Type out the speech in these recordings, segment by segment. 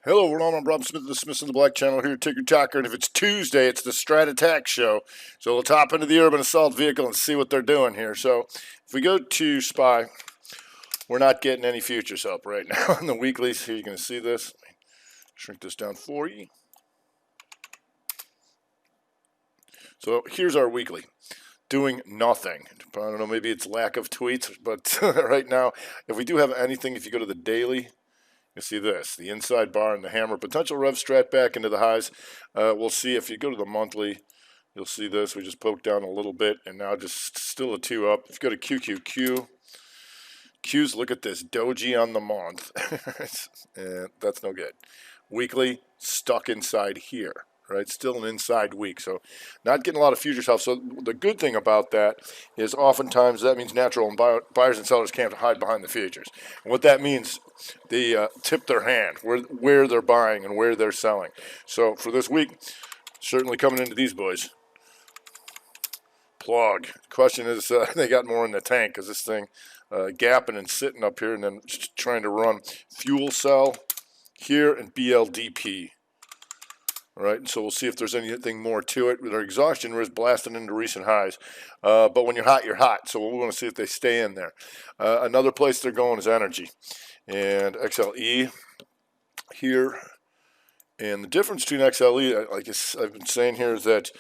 Hello, everyone. I'm Rob Smith of the Smiths in the Black channel here, Ticker Talker. And if it's Tuesday, it's the Strat Attack show. So we'll hop into the urban assault vehicle and see what they're doing here. So if we go to SPY, we're not getting any futures up right now in the weeklies. Here you can see this. Let me shrink this down for you. So here's our weekly. Doing nothing. I don't know, maybe it's lack of tweets, but right now, if we do have anything, if you go to the daily, you see this, the inside bar and the hammer, potential rev strat back into the highs. We'll see if you go to the monthly, you'll see this. We just poked down a little bit and now just still a 2 up. If you go to QQQ, Q's, look at this, doji on the month. And that's no good. Weekly, stuck inside here. Right, still an inside week, so not getting a lot of futures help. So the good thing about that is oftentimes that means natural and buyers and sellers can't hide behind the futures. And what that means, they tip their hand where they're buying and where they're selling. So for this week, certainly coming into these boys, plug. Question is, they got more in the tank because this thing gapping and sitting up here and then trying to run fuel cell here and BLDP. All right, and so we'll see if there's anything more to it. Their exhaustion risk blasting into recent highs. But when you're hot, you're hot. So we want to see if they stay in there. Another place they're going is energy. And XLE here. And the difference between XLE, like I've been saying here, is that,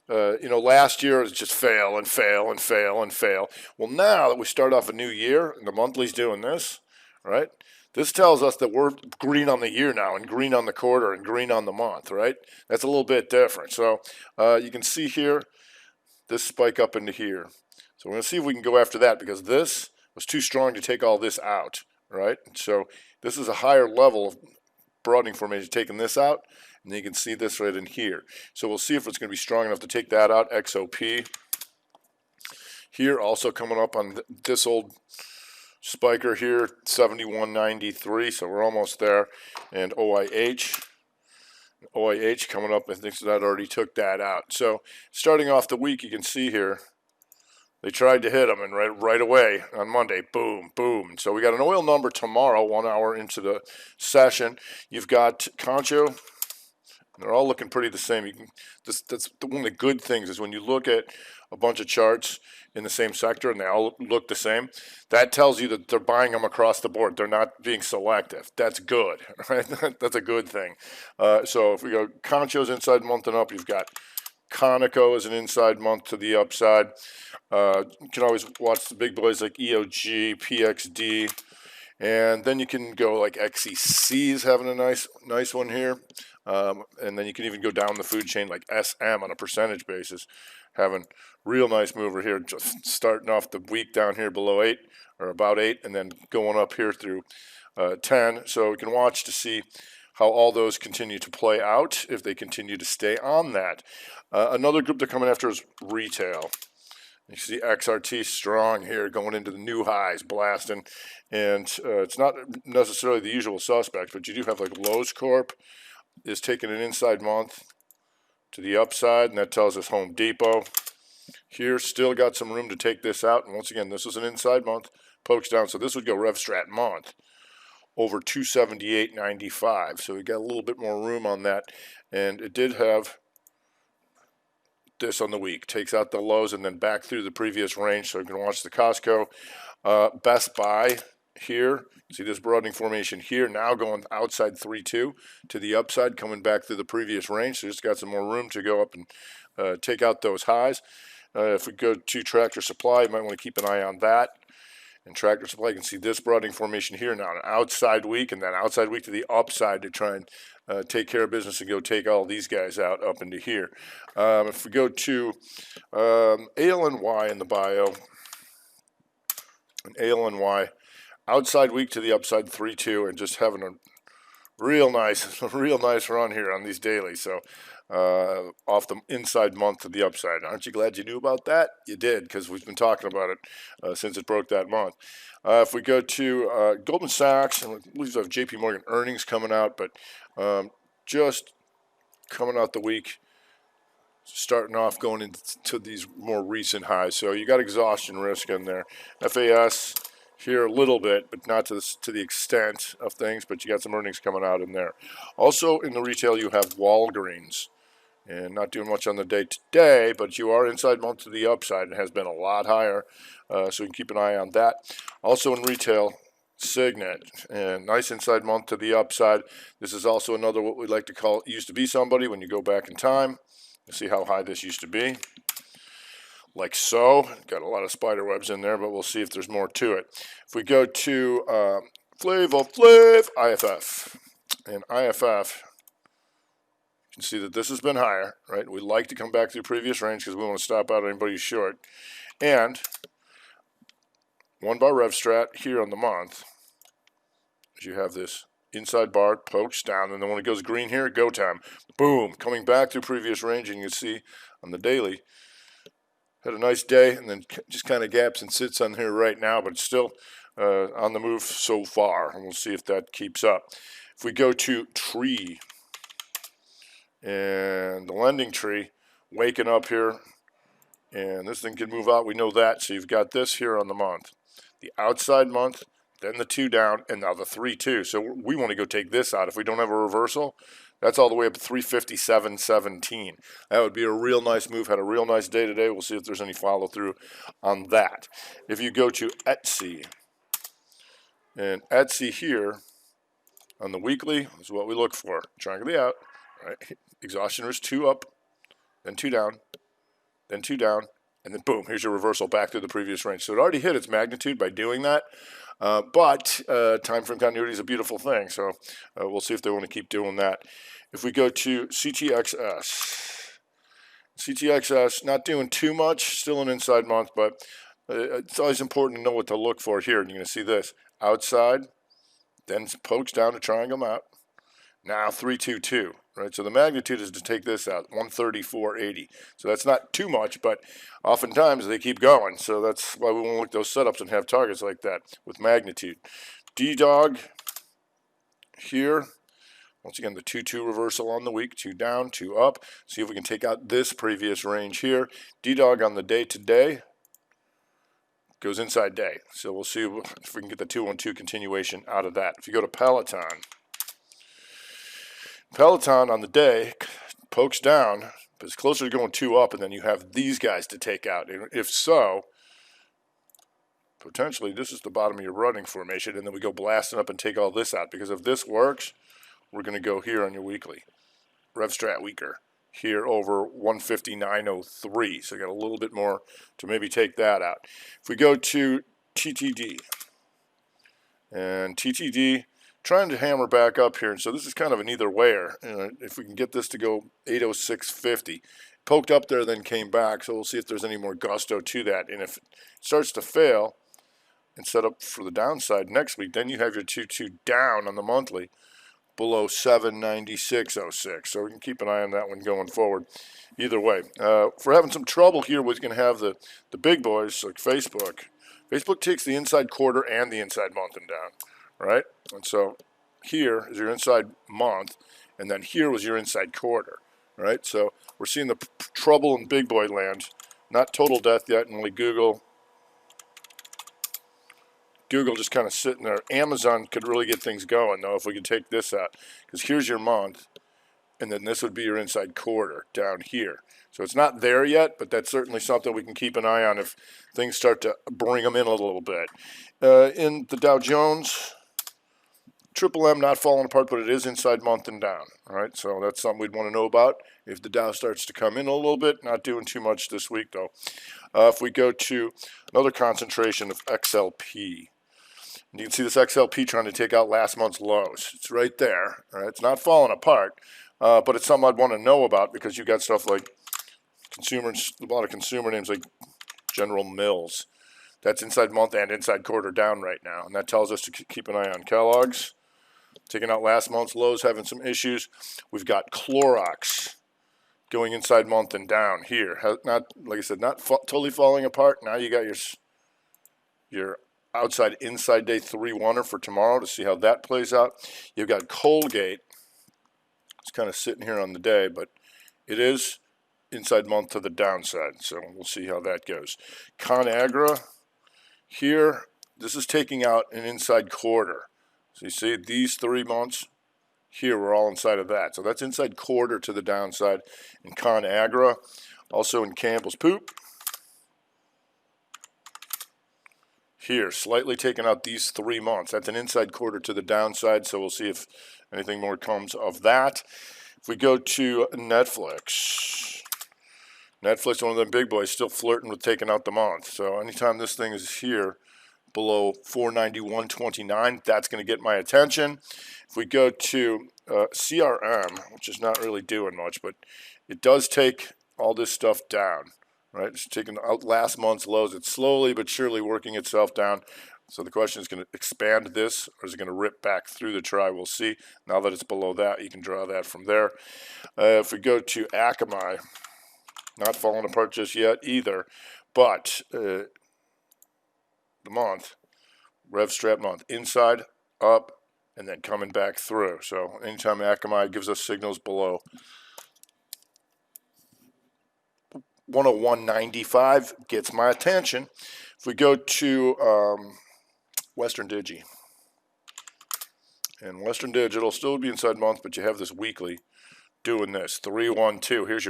last year it was just fail and fail and fail and fail. Well, now that we start off a new year and the monthly's doing this, right? This tells us that we're green on the year now and green on the quarter and green on the month, right? That's a little bit different. So you can see here, this spike up into here. So we're going to see if we can go after that because this was too strong to take all this out, right? So this is a higher level of broadening formation, taking this out, and then you can see this right in here. So we'll see if it's going to be strong enough to take that out. XOP here also coming up on this old spiker here, 71.93, so we're almost there. And OIH coming up, I think that already took that out. So starting off the week, you can see here, they tried to hit them, and right away on Monday, boom, boom. And so we got an oil number tomorrow, 1 hour into the session. You've got Concho. They're all looking pretty the same. That's one of the good things is when you look at a bunch of charts in the same sector and they all look the same, that tells you that they're buying them across the board. They're not being selective. That's good, right? That's a good thing. So if we go Concho's inside month and up, you've got Conoco as an inside month to the upside. You can always watch the big boys like EOG, PXD, and then you can go like XEC is having a nice one here. And then you can even go down the food chain like SM on a percentage basis, having real nice mover here, just starting off the week down here below 8 or about 8 and then going up here through 10. So we can watch to see how all those continue to play out if they continue to stay on that. Another group they're coming after is retail. You see XRT strong here going into the new highs, blasting. And it's not necessarily the usual suspects, but you do have like Lowe's Corp is taking an inside month to the upside, and that tells us Home Depot. Here, still got some room to take this out. And once again, this is an inside month, pokes down. So this would go Rev Strat month over 278.95. So we got a little bit more room on that. And it did have this on the week. Takes out the lows and then back through the previous range. So you can watch the Costco. Best Buy here. See this broadening formation here, now going outside 3.2 to the upside, coming back through the previous range. So just got some more room to go up and take out those highs. If we go to Tractor Supply, you might want to keep an eye on that. And Tractor Supply, you can see this broadening formation here now, an outside week, and then outside week to the upside to try and take care of business and go take all these guys out up into here. If we go to ALNY in the bio, and ALNY, outside week to the upside 3.2 and just having a real nice run here on these dailies. So off the inside month to the upside. Aren't you glad you knew about that? You did, because we've been talking about it since it broke that month. If we go to Goldman Sachs, and we have JP Morgan earnings coming out, but just coming out the week, starting off going into these more recent highs. So you got exhaustion risk in there. FAS here a little bit, but not to the extent of things, but you got some earnings coming out in there. Also in the retail, you have Walgreens. And not doing much on the day today, but you are inside month to the upside. It has been a lot higher, so you can keep an eye on that. Also in retail, Signet, and nice inside month to the upside. This is also another what we like to call used to be somebody when you go back in time. You see how high this used to be. Like so. Got a lot of spider webs in there, but we'll see if there's more to it. If we go to Flavor Flav, IFF, and IFF, you can see that this has been higher, right? We like to come back to the previous range because we want to stop out anybody short. And one bar rev strat here on the month, as you have this inside bar pokes down, and then when it goes green here, go time. Boom, coming back to previous range, and you can see on the daily, had a nice day, and then just kind of gaps and sits on here right now, but still on the move so far, and we'll see if that keeps up. If we go to tree, and the lending tree waking up here, and this thing can move out, we know that. So you've got this here on the month, the outside month, then the 2 down, and now the 3-2. So we want to go take this out. If we don't have a reversal, that's all the way up to 357.17. That would be a real nice move. Had a real nice day today. We'll see if there's any follow through on that. If you go to Etsy, and Etsy here on the weekly is what we look for. Triangle out. Right. Exhaustion risk 2 up, then 2 down, then 2 down, and then boom, here's your reversal back to the previous range. So it already hit its magnitude by doing that, but time frame continuity is a beautiful thing, so we'll see if they want to keep doing that. If we go to CTXS, not doing too much, still an inside month, but it's always important to know what to look for here. And you're going to see this, outside, then pokes down to triangle out, now 322. Right, so the magnitude is to take this out, 134.80. So that's not too much, but oftentimes they keep going. So that's why we want to look at those setups and have targets like that with magnitude. D-Dog here. Once again, the 2-2 reversal on the week, 2 down, 2 up. See if we can take out this previous range here. D-Dog on the day today goes inside day. So we'll see if we can get the 2-1-2 continuation out of that. If you go to Peloton on the day pokes down, but it's closer to going 2 up, and then you have these guys to take out. And if so, potentially this is the bottom of your running formation, and then we go blasting up and take all this out. Because if this works, we're going to go here on your weekly. Rev strat weaker here over 159.03. So you got a little bit more to maybe take that out. If we go to TTD, and TTD trying to hammer back up here, and so this is kind of an either wayer. If we can get this to go 806.50, poked up there, then came back. So we'll see if there's any more gusto to that. And if it starts to fail and set up for the downside next week, then you have your 2-2 down on the monthly below 796.06. So we can keep an eye on that one going forward. Either way, if we're having some trouble here, we're going to have the big boys like Facebook. Facebook takes the inside quarter and the inside month and down. Right, and so here is your inside month, and then here was your inside quarter. Right, so we're seeing the trouble in big boy land, not total death yet. And only Google just kind of sitting there. Amazon could really get things going though if we could take this out, because here's your month, and then this would be your inside quarter down here. So it's not there yet, but that's certainly something we can keep an eye on if things start to bring them in a little bit. In the Dow Jones, Triple M not falling apart, but it is inside month and down. All right, so that's something we'd want to know about if the Dow starts to come in a little bit. Not doing too much this week, though. If we go to another concentration of XLP, and you can see this XLP trying to take out last month's lows. It's right there. All right, it's not falling apart, but it's something I'd want to know about because you got stuff like consumers, a lot of consumer names like General Mills. That's inside month and inside quarter down right now, and that tells us to keep an eye on Kellogg's. Taking out last month's lows, having some issues. We've got Clorox going inside month and down here. Not, like I said, not totally falling apart. Now you got your outside inside day 3-1er for tomorrow to see how that plays out. You've got Colgate. It's kind of sitting here on the day, but it is inside month to the downside. So we'll see how that goes. ConAgra here this is taking out an inside quarter. So you see these 3 months here, we're all inside of that. So that's inside quarter to the downside in ConAgra. Also in Campbell's Poop. Here, slightly taking out these 3 months. That's an inside quarter to the downside, so we'll see if anything more comes of that. If we go to Netflix, one of them big boys, still flirting with taking out the month. So anytime this thing is here below 491.29, that's going to get my attention. If we go to CRM, which is not really doing much, but it does take all this stuff down. Right, it's taking out last month's lows. It's slowly but surely working itself down. So the question is, going to expand this, or is it going to rip back through the try? We'll see. Now that it's below that, you can draw that from there. If we go to Akamai, not falling apart just yet either, but the month, Strat month, inside, up, and then coming back through. So anytime Akamai gives us signals below 101.95 gets my attention. If we go to Western Digi, and Western Digital still be inside month, but you have this weekly doing this 312. Here's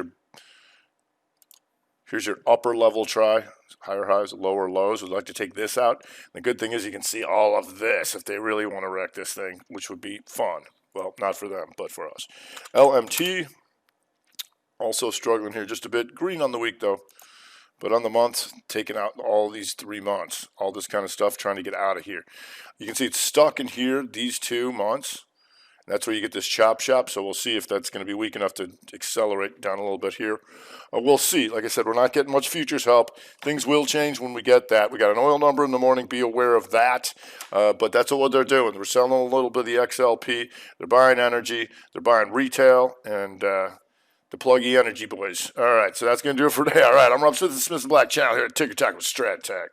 your upper level try, higher highs, lower lows. We'd like to take this out. The good thing is you can see all of this if they really want to wreck this thing, which would be fun. Well, not for them, but for us. LMT. Also struggling here just a bit. Green on the week, though. But on the month, taking out all these 3 months. All this kind of stuff, trying to get out of here. You can see it's stuck in here these 2 months. That's where you get this chop shop. So we'll see if that's going to be weak enough to accelerate down a little bit here. We'll see. Like I said, we're not getting much futures help. Things will change when we get that. We got an oil number in the morning. Be aware of that. But that's what they're doing. We're selling a little bit of the XLP. They're buying energy. They're buying retail. And the pluggy energy boys. All right, so that's going to do it for today. All right, I'm Rob Smith, the Smith & Black channel here at Ticker Talk with Strat Tech.